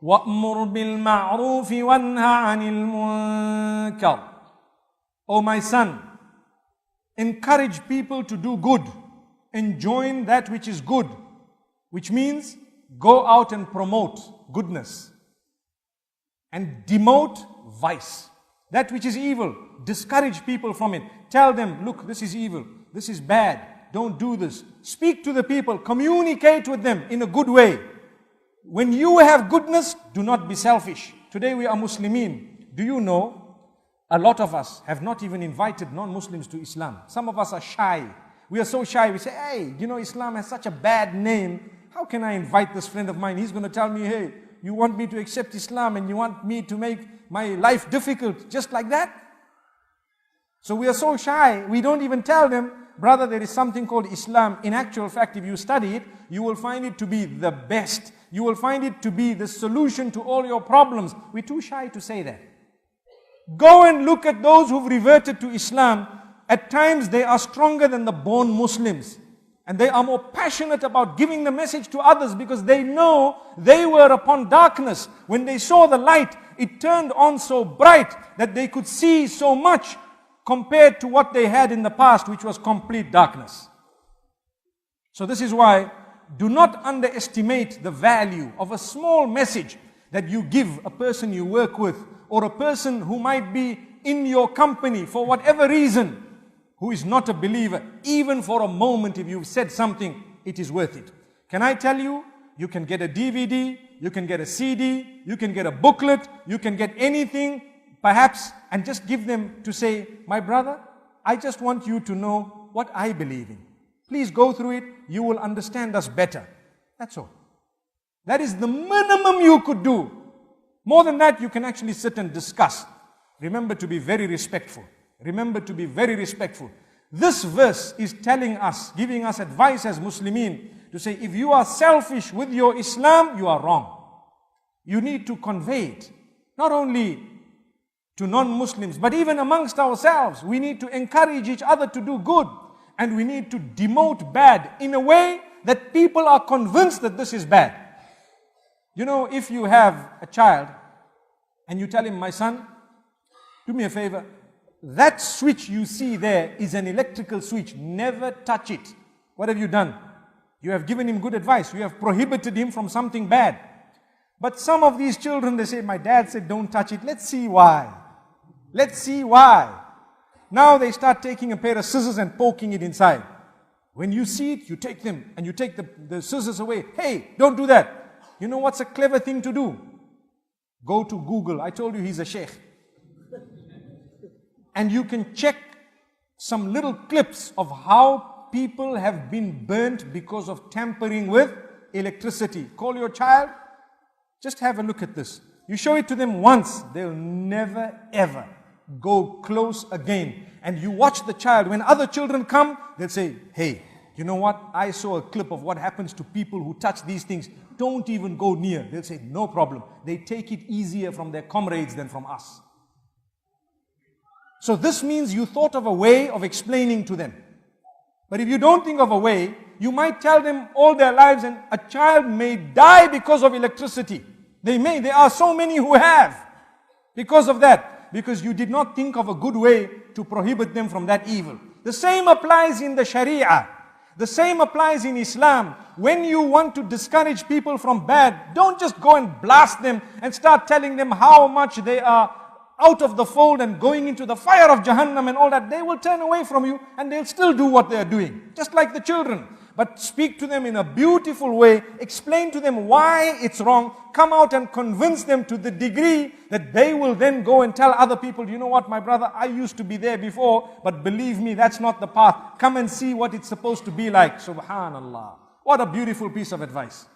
وَأْمُرْ بِالْمَعْرُوفِ وَانْهَ عَنِ الْمُنْكَرِ. O my son, encourage people to do good, enjoin that which is good, which means go out and promote goodness and demote vice. That which is evil, discourage people from it. Tell them, look, this is evil, this is bad, don't do this. Speak to the people, communicate with them in a good way. When you have goodness, do not be selfish. Today we are Muslimin. Do you know, a lot of us have not even invited non-Muslims to Islam. Some of us are shy. We are so shy, we say, hey, you know, Islam has such a bad name. How can I invite this friend of mine? He's going to tell me, hey, you want me to accept Islam and you want me to make my life difficult just like that? So we are so shy, we don't even tell them, brother, there is something called Islam. In actual fact, if you study it, you will find it to be the best. You will find it to be the solution to all your problems. We're too shy to say that. Go and look at those who've reverted to Islam. At times they are stronger than the born Muslims. And they are more passionate about giving the message to others because they know they were upon darkness. When they saw the light, it turned on so bright that they could see so much compared to what they had in the past, which was complete darkness. So this is why, do not underestimate the value of a small message that you give a person you work with, or a person who might be in your company for whatever reason, who is not a believer. Even for a moment, if you've said something, it is worth it. Can I tell you, you can get a DVD, you can get a CD, you can get a booklet, you can get anything, perhaps, and just give them to say, my brother, I just want you to know what I believe in. Please go through it, you will understand us better. That's all. That is the minimum you could do. More than that, you can actually sit and discuss. Remember to be very respectful. Remember to be very respectful. This verse is telling us, giving us advice as Muslimin, to say, if you are selfish with your Islam, you are wrong. You need to convey it. Not only to non-Muslims, but even amongst ourselves. We need to encourage each other to do good. And we need to demote bad in a way that people are convinced that this is bad. You know, if you have a child and you tell him, my son, do me a favor, that switch you see there is an electrical switch. Never touch it. What have you done? You have given him good advice. You have prohibited him from something bad. But some of these children, they say, my dad said don't touch it. Let's see why. Let's see why. Now they start taking a pair of scissors and poking it inside. When you see it, you take them and you take the scissors away. Hey, don't do that. You know what's a clever thing to do? Go to Google. I told you he's a sheikh. And you can check some little clips of how people have been burnt because of tampering with electricity. Call your child, just have a look at this. You show it to them once, they'll never ever go close again. And you watch the child, when other children come, they'll say, hey, you know what? I saw a clip of what happens to people who touch these things. Don't even go near. They'll say, no problem. They take it easier from their comrades than from us. So this means you thought of a way of explaining to them. But if you don't think of a way, you might tell them all their lives, and a child may die because of electricity. There are so many who have because of that. Because you did not think of a good way to prohibit them from that evil. The same applies in the Sharia. The same applies in Islam. When you want to discourage people from bad, don't just go and blast them and start telling them how much they are out of the fold and going into the fire of Jahannam and all that. They will turn away from you and they'll still do what they are doing. Just like the children. But speak to them in a beautiful way. Explain to them why it's wrong. Come out and convince them to the degree that they will then go and tell other people, you know what, my brother, I used to be there before, but believe me, that's not the path. Come and see what it's supposed to be like. Subhanallah. What a beautiful piece of advice.